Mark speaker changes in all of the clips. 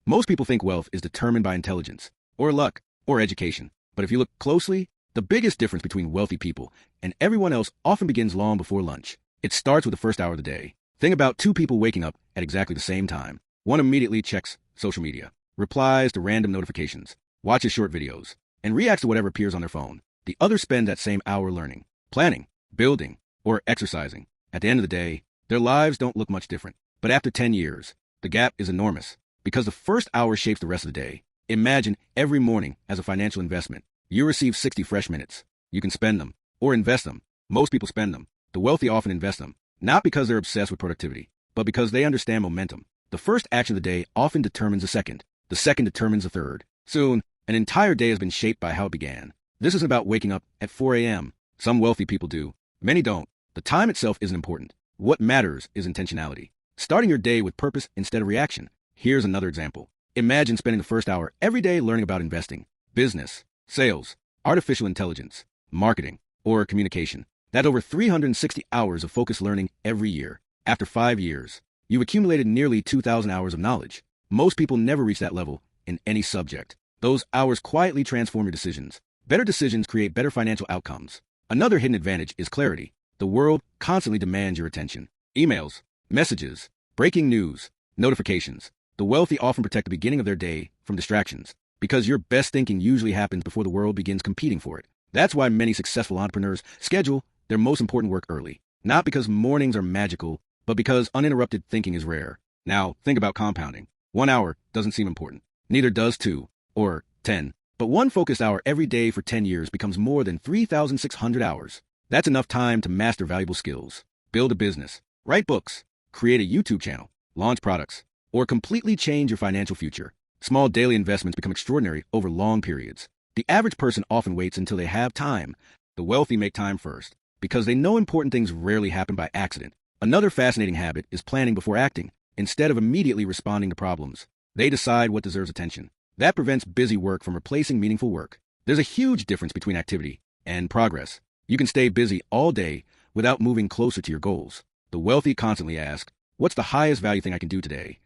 Speaker 1: Most people think wealth is determined by intelligence, or luck, or education. But if you look closely, the biggest difference between wealthy people and everyone else often begins long before lunch. It starts with the first hour of the day. Think about two people waking up at exactly the same time. One immediately checks social media, replies to random notifications, watches short videos, and reacts to whatever appears on their phone. The other spend that same hour learning, planning, building, or exercising. At the end of the day, their lives don't look much different. But after 10 years, the gap is enormous because the first hour shapes the rest of the day. Imagine every morning as a financial investment. You receive 60 fresh minutes. You can spend them or invest them. Most people spend them. The wealthy often invest them, not because they're obsessed with productivity, but because they understand momentum. The first action of the day often determines the second. The second determines the third. Soon, an entire day has been shaped by how it began. This isn't about waking up at 4 a.m. Some wealthy people do. Many don't. The time itself isn't important. What matters is intentionality. Starting your day with purpose instead of reaction. Here's another example. Imagine spending the first hour every day learning about investing, business, sales, artificial intelligence, marketing, or communication. That's over 360 hours of focused learning every year. After 5 years, you've accumulated nearly 2,000 hours of knowledge. Most people never reach that level in any subject. Those hours quietly transform your decisions. Better decisions create better financial outcomes. Another hidden advantage is clarity. The world constantly demands your attention. Emails, messages, breaking news, notifications. The wealthy often protect the beginning of their day from distractions because your best thinking usually happens before the world begins competing for it. That's why many successful entrepreneurs schedule their most important work early. Not because mornings are magical, but because uninterrupted thinking is rare. Now, think about compounding. 1 hour doesn't seem important. Neither does 2 or 10. But one focused hour every day for 10 years becomes more than 3,600 hours. That's enough time to master valuable skills, build a business, write books, create a YouTube channel, launch products, or completely change your financial future. Small daily investments become extraordinary over long periods. The average person often waits until they have time. The wealthy make time first, because they know important things rarely happen by accident. Another fascinating habit is planning before acting. Instead of immediately responding to problems, they decide what deserves attention. That prevents busy work from replacing meaningful work. There's a huge difference between activity and progress. You can stay busy all day without moving closer to your goals. The wealthy constantly ask, what's the highest value thing I can do today?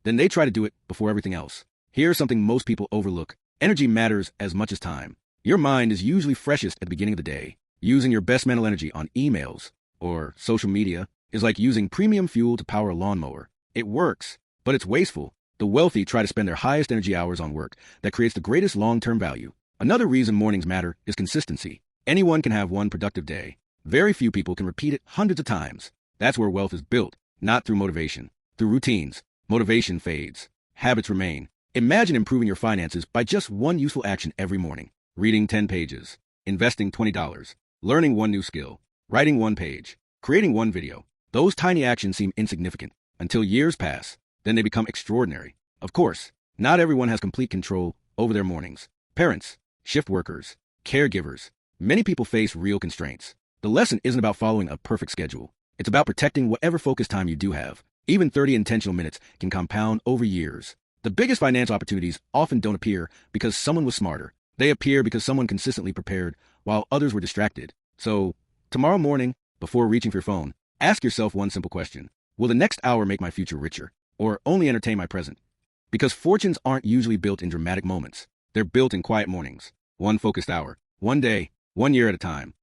Speaker 1: Then they try to do it before everything else. Here's something most people overlook. Energy matters as much as time. Your mind is usually freshest at the beginning of the day. Using your best mental energy on emails or social media is like using premium fuel to power a lawnmower. It works, but it's wasteful. The wealthy try to spend their highest energy hours on work that creates the greatest long-term value. Another reason mornings matter is consistency. Anyone can have one productive day. Very few people can repeat it hundreds of times. That's where wealth is built, not through motivation. Through routines, motivation fades. Habits remain. Imagine improving your finances by just one useful action every morning. Reading 10 pages, investing $20, learning one new skill, writing one page, creating one video. Those tiny actions seem insignificant until years pass. Then they become extraordinary. Of course, not everyone has complete control over their mornings. Parents, shift workers, caregivers. Many people face real constraints. The lesson isn't about following a perfect schedule. It's about protecting whatever focus time you do have. Even 30 intentional minutes can compound over years. The biggest financial opportunities often don't appear because someone was smarter. They appear because someone consistently prepared while others were distracted. So, tomorrow morning, before reaching for your phone, ask yourself one simple question. Will the next hour make my future richer, or only entertain my present? Because fortunes aren't usually built in dramatic moments. They're built in quiet mornings. One focused hour, one day, 1 year at a time.